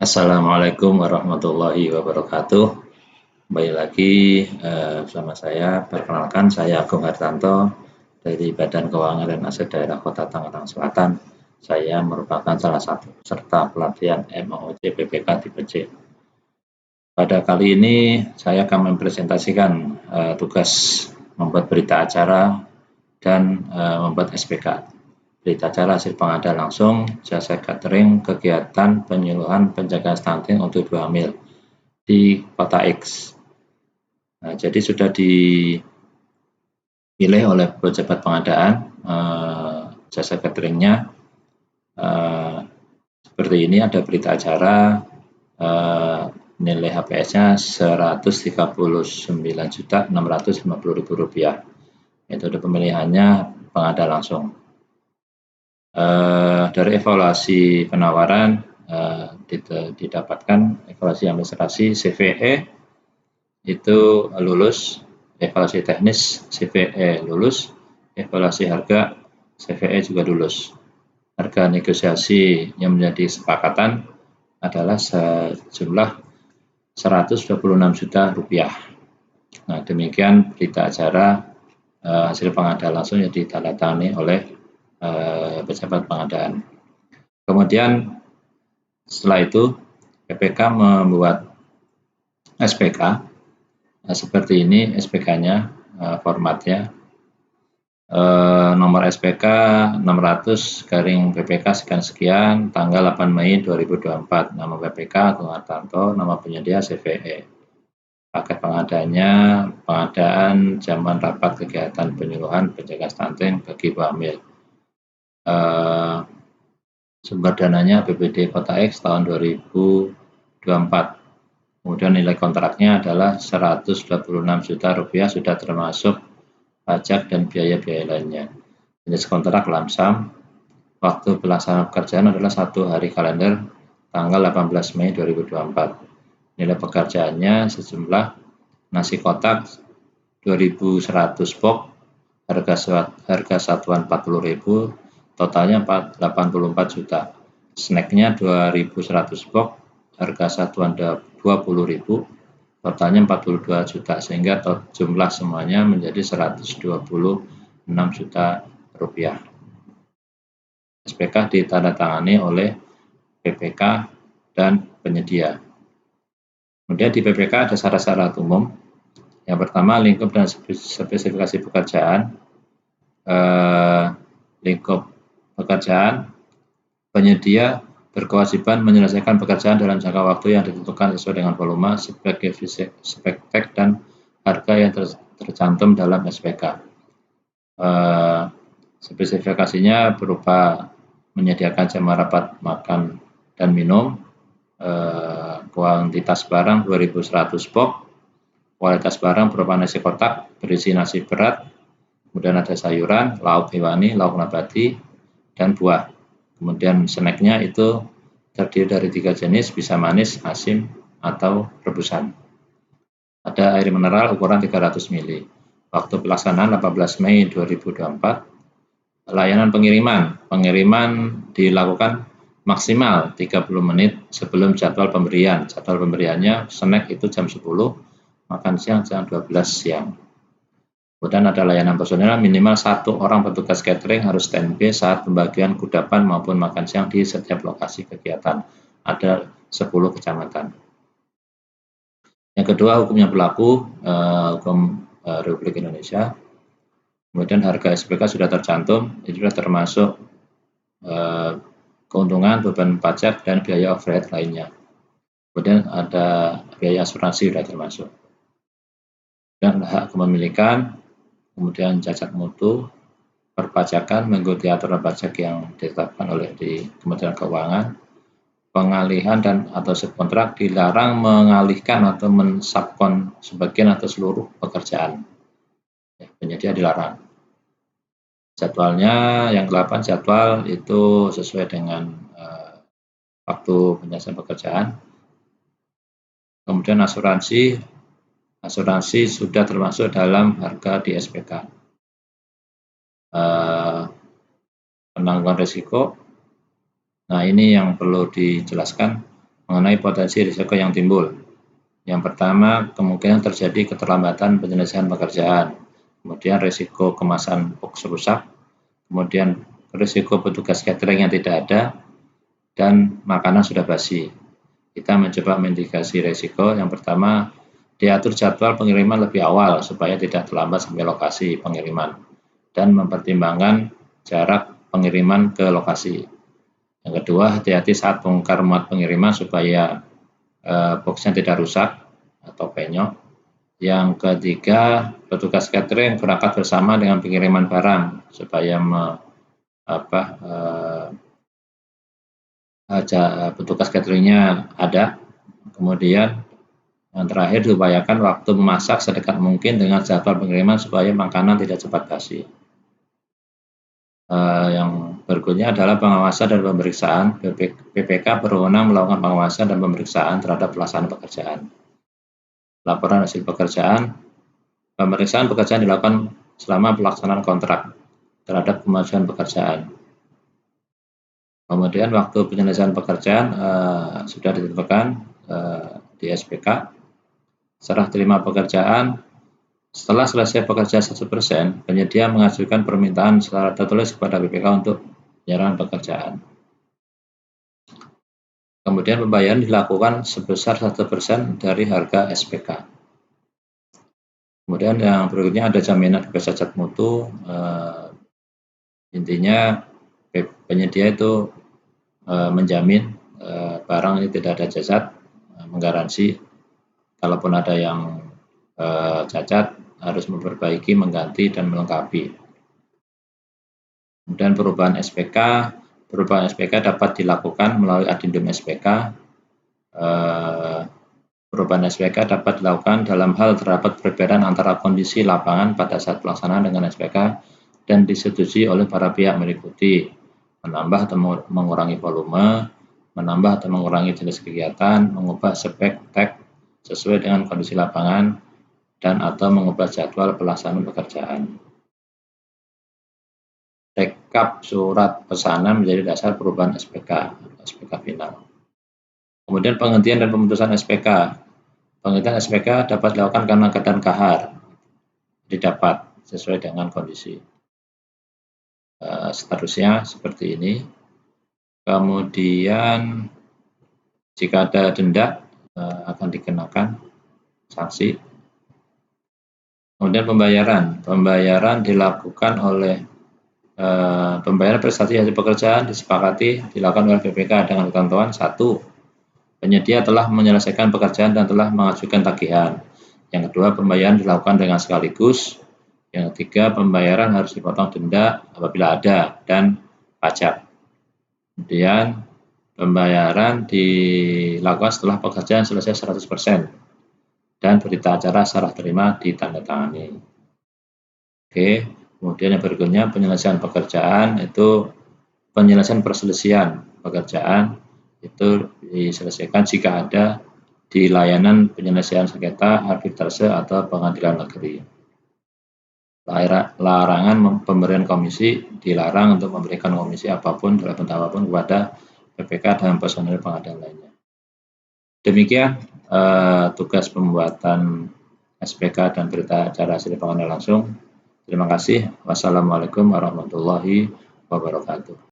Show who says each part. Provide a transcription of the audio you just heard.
Speaker 1: Assalamualaikum warahmatullahi wabarakatuh. Kembali lagi bersama saya. Perkenalkan, saya Agung Hartanto dari Badan Keuangan dan Aset Daerah Kota Tangerang Selatan. Saya merupakan salah satu peserta pelatihan MOOC PPK tipe C. Pada kali ini saya akan mempresentasikan tugas membuat berita acara dan membuat SPK. Berita acara hasil pengadaan langsung, jasa catering, kegiatan penyuluhan penjagaan stunting untuk ibu hamil di Kota X. Nah, jadi sudah dipilih oleh pejabat pengadaan jasa cateringnya. Seperti ini ada berita acara, nilai HPS-nya Rp139.650.000. Metode pemilihannya pengadaan langsung. Dari evaluasi penawaran didapatkan evaluasi administrasi CVE itu lulus, evaluasi teknis CVE lulus, evaluasi harga CVE juga lulus. Harga negosiasi yang menjadi kesepakatan adalah sejumlah Rp126 juta. Nah, demikian berita acara hasil pengadaan langsung yang ditandatangani oleh pejabat pengadaan. Kemudian setelah itu PPK membuat SPK seperti ini. SPK-nya formatnya nomor SPK 600/PPK sekian, tanggal 8 Mei 2024, nama PPK Agung Hartanto, nama penyedia CVE. Paket pengadaannya pengadaan jaman rapat kegiatan penyuluhan penjagaan stunting bagi ibu hamil. Sumber dananya APBD Kota X tahun 2024. Kemudian nilai kontraknya adalah Rp126 juta sudah termasuk pajak dan biaya-biaya lainnya. Jenis kontrak lamsam. Waktu pelaksanaan pekerjaan adalah 1 hari kalender tanggal 18 Mei 2024. Nilai pekerjaannya sejumlah nasi kotak 2.100 box, harga satuan 40.000, totalnya 84 juta. Snacknya 2.100 box, harga satuan 20.000, totalnya 42 juta, sehingga jumlah semuanya menjadi Rp126 juta. SPK ditandatangani oleh PPK dan penyedia. Kemudian di PPK ada syarat-syarat umum. Yang pertama, lingkup dan spesifikasi pekerjaan. Lingkup pekerjaan, penyedia berkewajiban menyelesaikan pekerjaan dalam jangka waktu yang ditentukan sesuai dengan volume, spektek, dan harga yang tercantum dalam SPK. Spesifikasinya berupa menyediakan jam rapat makan dan minum, kuantitas barang 2.100 box, kualitas barang berupa nasi kotak berisi nasi berat, kemudian ada sayuran, lauk hewani, lauk nabati, dan buah. Kemudian snacknya itu terdiri dari 3 jenis, bisa manis, asin, atau rebusan. Ada air mineral ukuran 300 ml. Waktu pelaksanaan 18 Mei 2024. Layanan pengiriman dilakukan maksimal 30 menit sebelum jadwal pemberian. Jadwal pemberiannya snack itu jam 10, makan siang jam 12 siang. Kemudian ada layanan personel, minimal 1 orang petugas catering harus standby saat pembagian kudapan maupun makan siang di setiap lokasi kegiatan. Ada 10 kecamatan. Yang kedua, hukumnya berlaku, hukum Republik Indonesia. Kemudian harga SPK sudah tercantum, itu sudah termasuk keuntungan, beban pajak, dan biaya overhead lainnya. Kemudian ada biaya asuransi sudah termasuk. Dan hak kepemilikan, kemudian cacat mutu, perpajakan mengikuti aturan pajak yang ditetapkan oleh di Kementerian Keuangan. Pengalihan dan atau subkontrak dilarang mengalihkan atau mensubkon sebagian atau seluruh pekerjaan. Penyedia dilarang. Jadwalnya yang 8 jadwal itu sesuai dengan waktu penyelesaian pekerjaan. Kemudian asuransi sudah termasuk dalam harga di SPK. Penangguhan risiko. Nah, ini yang perlu dijelaskan. mengenai potensi risiko yang timbul. Yang pertama, kemungkinan terjadi keterlambatan penyelesaian pekerjaan, kemudian risiko kemasan box rusak, kemudian risiko petugas catering yang tidak ada, dan makanan sudah basi. Kita mencoba mitigasi risiko. Yang pertama, diatur jadwal pengiriman lebih awal supaya tidak terlambat sampai lokasi pengiriman, dan mempertimbangkan jarak pengiriman ke lokasi. Yang kedua, hati-hati saat bongkar muat pengiriman supaya boxnya tidak rusak atau penyok. Yang ketiga, petugas catering berangkat bersama dengan pengiriman barang supaya petugas cateringnya ada. Kemudian yang terakhir, diupayakan waktu memasak sedekat mungkin dengan jadwal pengiriman supaya makanan tidak cepat basi. Yang berikutnya adalah pengawasan dan pemeriksaan. PPK berwenang melakukan pengawasan dan pemeriksaan terhadap pelaksanaan pekerjaan. Laporan hasil pekerjaan. Pemeriksaan pekerjaan dilakukan selama pelaksanaan kontrak terhadap kemajuan pekerjaan. Kemudian waktu penyelesaian pekerjaan sudah ditentukan di SPK. Serah terima pekerjaan. Setelah selesai pekerjaan 100%, penyedia mengajukan permintaan secara tertulis kepada PPK untuk penyerangan pekerjaan. Kemudian pembayaran dilakukan sebesar 1% dari harga SPK. Kemudian yang berikutnya ada jaminan bebas cacat mutu. Intinya penyedia itu menjamin barang ini tidak ada cacat, menggaransi kalaupun ada yang cacat harus memperbaiki, mengganti, dan melengkapi. Kemudian perubahan SPK dapat dilakukan melalui Adendum SPK. Perubahan SPK dapat dilakukan dalam hal terdapat perbedaan antara kondisi lapangan pada saat pelaksanaan dengan SPK dan disetujui oleh para pihak meliputi menambah atau mengurangi volume, menambah atau mengurangi jenis kegiatan, mengubah spek tag sesuai dengan kondisi lapangan, dan atau mengubah jadwal pelaksanaan pekerjaan. Rekap surat pesanan menjadi dasar perubahan SPK final. Kemudian penghentian dan pemutusan SPK. Penghentian SPK dapat dilakukan karena keadaan kahar, didapat sesuai dengan kondisi. Seterusnya seperti ini. Kemudian jika ada denda akan dikenakan sanksi. Kemudian pembayaran dilakukan oleh pembayaran prestasi hasil pekerjaan disepakati dilakukan oleh PPK dengan ketentuan 1. Penyedia telah menyelesaikan pekerjaan dan telah mengajukan tagihan. Yang kedua, pembayaran dilakukan dengan sekaligus. Yang ketiga, pembayaran harus dipotong denda apabila ada dan pajak. Kemudian pembayaran dilakukan setelah pekerjaan selesai 100%. Dan berita acara serah terima ditandatangani. Oke, kemudian yang berikutnya penyelesaian pekerjaan itu penyelesaian perselisihan pekerjaan itu diselesaikan jika ada di layanan penyelesaian sengketa, arbitrase atau pengadilan negeri. Larangan pemberian komisi dilarang untuk memberikan komisi apapun dalam bentuk apapun kepada PPK dan personel pengadilan lainnya. Demikian tugas pembuatan SPK dan berita acara hasil pengadilan langsung. Terima kasih. Wassalamualaikum warahmatullahi wabarakatuh.